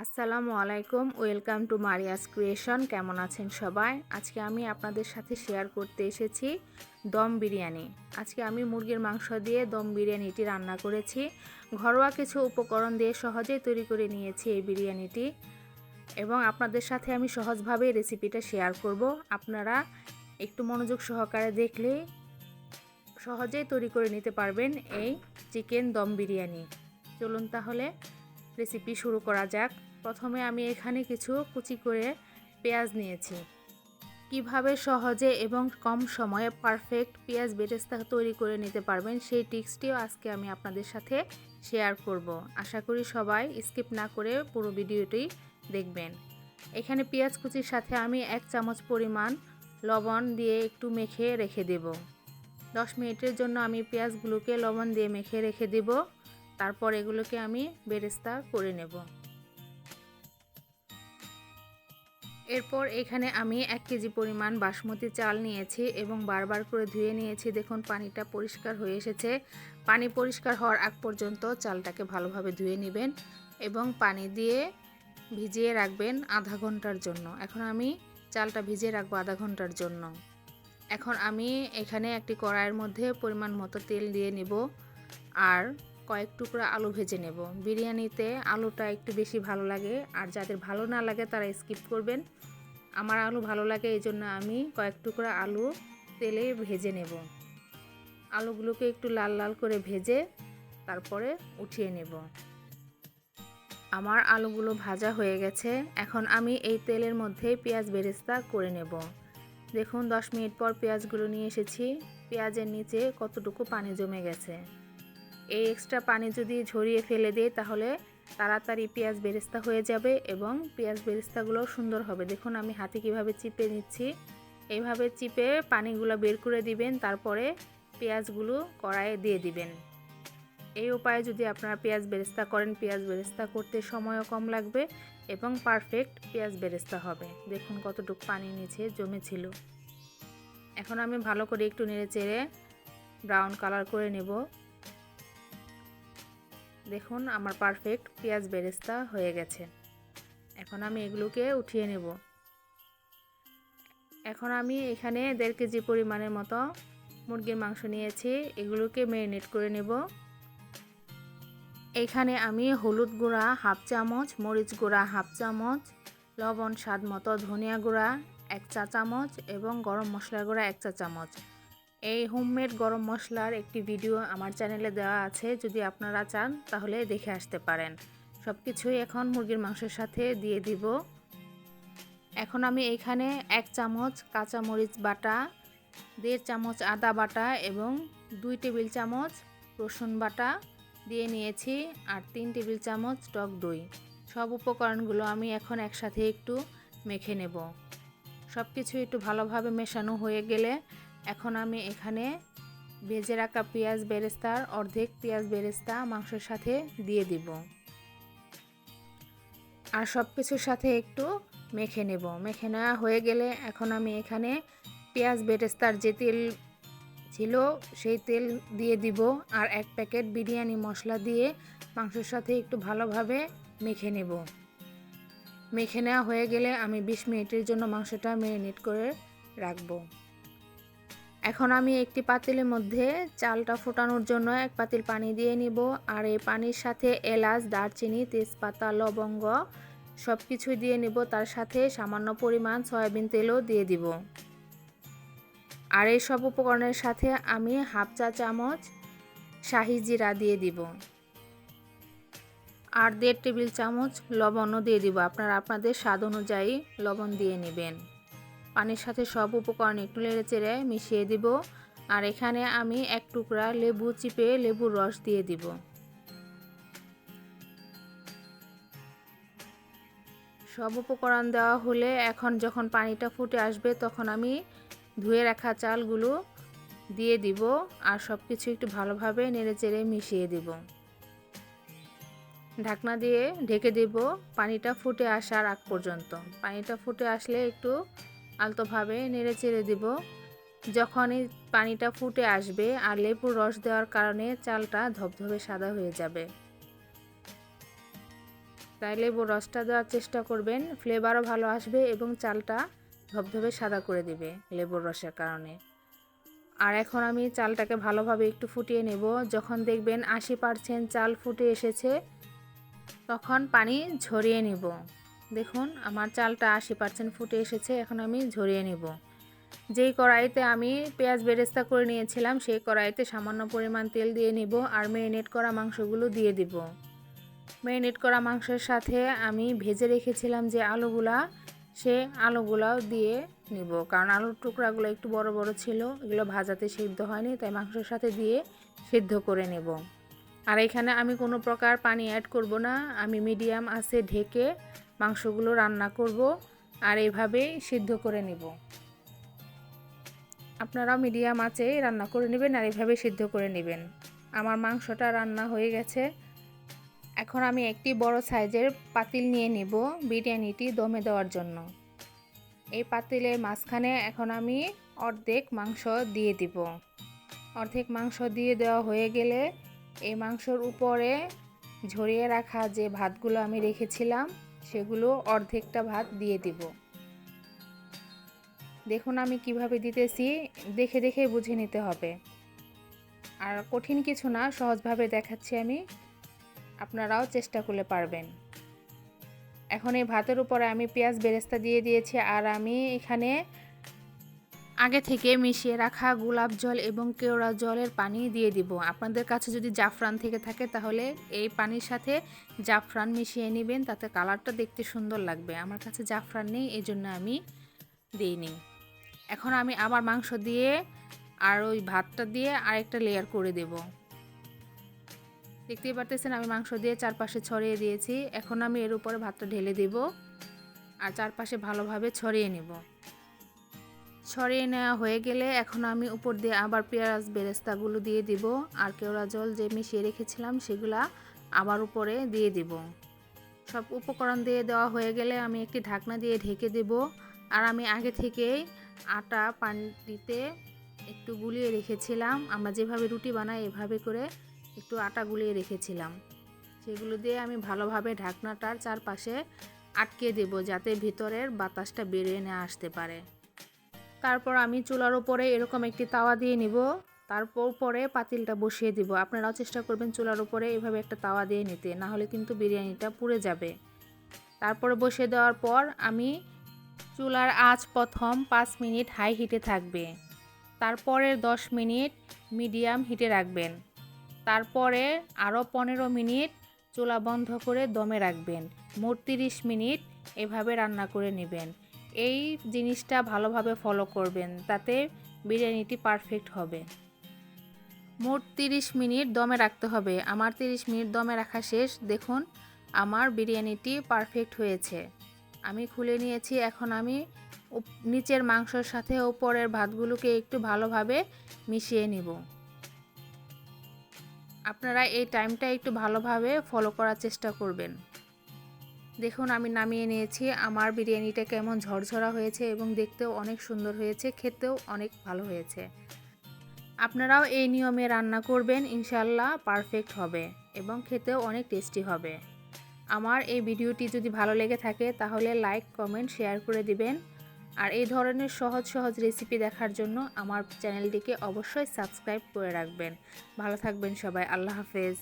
আসসালামু আলাইকুম, welcome to Maria's creation. কেমন আছেন সবাই? আজকে আমি আপনাদের সাথে শেয়ার করতে এসেছি দম বিরিয়ানি। আজকে আমি মুরগির মাংস দিয়ে দম বিরিয়ানিটি রান্না করেছি। ঘরোয়া কিছু উপকরণ দিয়ে সহজেই তৈরি করে নিয়েছি এই বিরিয়ানিটি, এবং আপনাদের সাথে আমি সহজভাবে রেসিপিটা শেয়ার করব। আপনারা একটু মনোযোগ সহকারে দেখলে সহজেই তৈরি করে নিতে পারবেন এই চিকেন দম বিরিয়ানি। চলুন তাহলে রেসিপি শুরু করা যাক। প্রথমে আমি এখানে কিছু কুচি করে পেঁয়াজ নিয়েছি। কিভাবে সহজে এবং কম সময়ে পারফেক্ট পেঁয়াজ বেরেস্তা তৈরি করে নিতে পারবেন সেই টিপসটিও আজকে আমি আপনাদের সাথে শেয়ার করব। আশা করি সবাই স্কিপ না করে পুরো ভিডিওটি দেখবেন। এখানে পেঁয়াজ কুচির সাথে আমি 1 চামচ পরিমাণ লবণ দিয়ে একটু মেখে রেখে দেব। 10 মিনিটের জন্য আমি পেঁয়াজগুলোকে লবণ দিয়ে মেখে রেখে দেব। তারপর এগুলোকে আমি বেরেস্তা করে নেব। এরপর এখানে আমি 1 কেজি পরিমাণ বাসমতি চাল নিয়েছি এবং বারবার করে ধুয়ে নিয়েছি। দেখুন পানিটা পরিষ্কার হয়ে এসেছে। পানি পরিষ্কার হওয়ার আগ পর্যন্ত চালটাকে ভালোভাবে ধুয়ে নেবেন এবং পানি দিয়ে ভিজিয়ে রাখবেন আধা ঘন্টার জন্য। এখন আমি চালটা ভিজিয়ে রাখবো আধা ঘন্টার জন্য। এখন আমি এখানে একটি কড়াইয়ের মধ্যে পরিমাণ মতো তেল দিয়ে নেব আর কয়েক টুকরা আলু ভেজে নেব। বিরিয়ানিতে আলুটা একটু বেশি ভালো লাগে, আর যাদের ভালো না লাগে তারা স্কিপ করবেন। আমার আলু ভালো লাগে, এই জন্য আমি কয়েক টুকরা আলু তেলে ভেজে নেব। আলুগুলোকে একটু লাল লাল করে ভেজে তারপরে উঠিয়ে নেব। আমার আলুগুলো ভাজা হয়ে গেছে। এখন আমি এই তেলের মধ্যে পেঁয়াজ বেরেস্তা করে নেব। দেখুন 10 মিনিট পর পেঁয়াজগুলো নিয়ে এসেছি। পেঁয়াজের নিচে কতটুকু পানি জমে গেছে। এই এক্সট্রা পানি যদি ঝরিয়ে ফেলে দিই তাহলে তাড়াতাড়ি পেঁয়াজ বেরেস্তা হয়ে যাবে এবং পেঁয়াজ বেরেস্তাগুলো সুন্দর হবে। দেখুন আমি হাতে কিভাবে চিপে নিচ্ছি। এইভাবে চিপে পানিগুলো বের করে দিবেন, তারপরে পেঁয়াজগুলো কড়াইয়ে দিয়ে দিবেন। এই উপায়ে যদি আপনারা পেঁয়াজ বেরেস্তা করেন, পেঁয়াজ বেরেস্তা করতে সময়ও কম লাগবে এবং পারফেক্ট পেঁয়াজ বেরেস্তা হবে। দেখুন কতটুকু পানি নিচে জমেছিল। এখন আমি ভালো করে একটু নেড়ে চেড়ে ব্রাউন কালার করে নেব। দেখুন আমার পারফেক্ট পেঁয়াজ বেরেস্তা হয়ে গেছে। এখন আমি এগুলোকে উঠিয়ে নেব। এখন আমি এখানে 1.5 কেজি পরিমাণের মতো মুরগির মাংস নিয়েছি। এগুলোকে ম্যারিনেট করে নেব। এখানে আমি হলুদ গুঁড়া 1/2 চামচ, মরিচ গুঁড়া 1/2 চামচ, লবণ স্বাদ মতো, ধনিয়া গুঁড়া 1 চা চামচ এবং গরম মশলা গুঁড়া 1 চা চামচ। এই হোমমেড গরম মশলার একটি ভিডিও আমার চ্যানেলে দেওয়া আছে, যদি আপনারা চান তাহলে দেখে আসতে পারেন। সব কিছুই এখন মুরগির মাংসের সাথে দিয়ে দিব। এখন আমি এখানে 1 চামচ কাঁচা মরিচ বাটা, 1.5 চামচ আদা বাটা এবং 2 টেবিল চামচ রসুন বাটা দিয়ে নিয়েছি, আর 3 টেবিল চামচ টক দই। সব উপকরণগুলো আমি এখন একসাথে একটু মেখে নেব। সব কিছু একটু ভালোভাবে মেশানো হয়ে গেলে এখন আমি এখানে ভেজে রাখা পেঁয়াজ বেরেস্তার অর্ধেক পেঁয়াজ বেরেস্তা মাংসের সাথে দিয়ে দিব আর সব কিছুর সাথে একটু মেখে নেব। মেখে নেওয়া হয়ে গেলে এখন আমি এখানে পেঁয়াজ বেরেস্তার যে তেল ছিল সেই তেল দিয়ে দিব আর 1 প্যাকেট বিরিয়ানি মশলা দিয়ে মাংসের সাথে একটু ভালোভাবে মেখে নেব। মেখে নেওয়া হয়ে গেলে আমি 20 মিনিটের জন্য মাংসটা ম্যারিনেট করে রাখবো। এখন আমি একটি পাতিলের মধ্যে চালটা ফোটানোর জন্য 1 পাতিল পানি দিয়ে নিব, আর এই পানির সাথে এলাচ, দারচিনি, তেজপাতা, লবঙ্গ সব কিছুই দিয়ে নিব। তার সাথে সামান্য পরিমাণ সয়াবিন তেলও দিয়ে দিব। আর এই সব উপকরণের সাথে আমি 1/2 চা চামচ শাহি জিরা দিয়ে দিব আর 1.5 টেবিল চামচ লবণও দিয়ে দিব। আপনারা আপনাদের স্বাদ অনুযায়ী লবণ দিয়ে নেবেন। পানির সাথে সব উপকরণ একটু নেড়ে চেড়ে মিশিয়ে দিব, আর এখানে আমি 1 টুকরা লেবু চিপে লেবুর রস দিয়ে দিব। সব উপকরণ দেওয়া হলে এখন যখন পানিটা ফুটে আসবে তখন আমি ধুয়ে রাখা চালগুলো দিয়ে দিব আর সব কিছু একটু ভালোভাবে নেড়ে চেড়ে মিশিয়ে দিব। ঢাকনা দিয়ে ঢেকে দেব পানিটা ফুটে আসার আগ পর্যন্ত। পানিটা ফুটে আসলে একটু আলতোভাবে নেড়ে চেড়ে দিব। যখনই পানিটা ফুটে আসবে আর লেবুর রস দেওয়ার কারণে চালটা ধবধবে সাদা হয়ে যাবে। তাই লেবুর রসটা দেওয়ার চেষ্টা করবেন, ফ্লেভারও ভালো আসবে এবং চালটা ধবধবে সাদা করে দিবে লেবুর রসের কারণে। আর এখন আমি চালটাকে ভালোভাবে একটু ফুটিয়ে নেব। যখন দেখবেন 80% চাল ফুটে এসেছে তখন পানি ঝরিয়ে নিব। দেখুন আমার চালটা 80% ফুটে এসেছে, এখন আমি ঝরিয়ে নিব। যেই কড়াইতে আমি পেঁয়াজ বেরেস্তা করে নিয়েছিলাম সেই কড়াইতে সামান্য পরিমাণ তেল দিয়ে নিব আর ম্যারিনেট করা মাংসগুলো দিয়ে দিব। ম্যারিনেট করা মাংসের সাথে আমি ভেজে রেখেছিলাম যে আলুগুলা, সে আলুগুলাও দিয়ে নিব, কারণ আলুর টুকরাগুলো একটু বড় বড় ছিল, এগুলো ভাজাতে সিদ্ধ হয়নি, তাই মাংসের সাথে দিয়ে সিদ্ধ করে নেব। আর এখানে আমি কোনো প্রকার পানি অ্যাড করব না, আমি মিডিয়াম আঁচে ঢেকে মাংসগুলো রান্না করব আর এভাবেই সিদ্ধ করে নিব। আপনারাও মিডিয়াম আঁচে রান্না করে নেবেন আর এভাবে সিদ্ধ করে নেবেন। আমার মাংসটা রান্না হয়ে গেছে। এখন আমি একটি বড় সাইজের পাতিল নিয়ে নিব বিরিয়ানিটি দমে দেওয়ার জন্য। এই পাতিলের মাঝখানে এখন আমি অর্ধেক মাংস দিয়ে দিব। অর্ধেক মাংস দিয়ে দেওয়া হয়ে গেলে এই মাংসর উপরে ঝরিয়ে রাখা যে ভাতগুলো আমি রেখেছিলাম সেগুলো অর্ধেকটা ভাত দিয়ে দিব। দেখুন আমি কিভাবে দিতেছি, দেখে দেখে বুঝে নিতে হবে। আর কঠিন কিছু না, সহজভাবে দেখাচ্ছি আমি, আপনারাও চেষ্টা করলে পারবেন। এখন এই ভাতের উপরে আমি পেঁয়াজ বেরেস্তা দিয়ে দিয়েছি আর আমি এখানে আগে থেকে মিশিয়ে রাখা গোলাপ জল এবং কেওড়া জলের পানি দিয়ে দিব। আপনাদের কাছে যদি জাফরান থেকে থাকে তাহলে এই পানির সাথে জাফরান মিশিয়ে নেবেন, তাতে কালারটা দেখতে সুন্দর লাগবে। আমার কাছে জাফরান নেই, এই জন্য আমি দিইনি। এখন আমি আবার মাংস দিয়ে আর ওই ভাতটা দিয়ে আরেকটা লেয়ার করে দেব। দেখতেই পারতেছেন আমি মাংস দিয়ে চারপাশে ছড়িয়ে দিয়েছি। এখন আমি এর উপরে ভাতটা ঢেলে দেব আর চারপাশে ভালোভাবে ছড়িয়ে নেব। ছড়িয়ে নেওয়া হয়ে গেলে এখন আমি উপর দিয়ে আবার পেঁয়াজ বেরেস্তাগুলো দিয়ে দিব আর কেওড়া জল যে মিশিয়ে রেখেছিলাম সেগুলা আবার উপরে দিয়ে দিব। সব উপকরণ দিয়ে দেওয়া হয়ে গেলে আমি একটি ঢাকনা দিয়ে ঢেকে দেব। আর আমি আগে থেকেই আটা পানিতে একটু গুলিয়ে রেখেছিলাম, আমরা যেভাবে রুটি বানাই এভাবে করে একটু আটা গুলিয়ে রেখেছিলাম, সেগুলো দিয়ে আমি ভালোভাবে ঢাকনাটার চারপাশে আটকে দেব যাতে ভিতরের বাতাসটা বেরিয়ে না আসতে পারে। তারপর আমি চুলার উপরে এরকম একটি তাওয়া দিয়ে নিব, তারপর উপরে পাতিলটা বসিয়ে দিব। আপনারাও চেষ্টা করবেন চুলার উপরে এভাবে একটা তাওয়া দিয়ে নিতে, না হলে কিন্তু বিরিয়ানিটা পুড়ে যাবে। তারপরে বসিয়ে দেওয়ার পর আমি চুলার আঁচ প্রথম 5 মিনিট হাই হিটে থাকবে, তারপরের 10 মিনিট মিডিয়াম হিটে রাখবেন, তারপরে আরও 15 মিনিট চুলা বন্ধ করে দমে রাখবেন। মোট 30 মিনিট এভাবে রান্না করে নেবেন। এই জিনিসটা ভালোভাবে ফলো করবেন, তাতে বিরিয়ানিটি পারফেক্ট হবে। মোট 30 মিনিট দমে রাখতে হবে। আমার 30 মিনিট দমে রাখা শেষ। দেখুন আমার বিরিয়ানিটি পারফেক্ট হয়েছে। আমি খুলে নিয়েছি। এখন আমি নিচের মাংসর সাথে উপরের ভাতগুলোকে একটু ভালোভাবে মিশিয়ে নিব। আপনারা এই টাইমটা একটু ভালোভাবে ফলো করার চেষ্টা করবেন। দেখুন আমি নামিয়ে নিয়েছি। আমার বিরিয়ানিটা কেমন ঝরঝরা হয়েছে এবং দেখতেও অনেক সুন্দর হয়েছে, খেতেও অনেক ভালো হয়েছে। আপনারাও এই নিয়মে রান্না করবেন, ইনশাল্লাহ পারফেক্ট হবে এবং খেতেও অনেক টেস্টি হবে। আমার এই ভিডিওটি যদি ভালো লেগে থাকে তাহলে লাইক, কমেন্ট, শেয়ার করে দিবেন। আর এই ধরনের সহজ সহজ রেসিপি দেখার জন্য আমার চ্যানেলটিকে অবশ্যই সাবস্ক্রাইব করে রাখবেন। ভালো থাকবেন সবাই, আল্লাহ হাফেজ।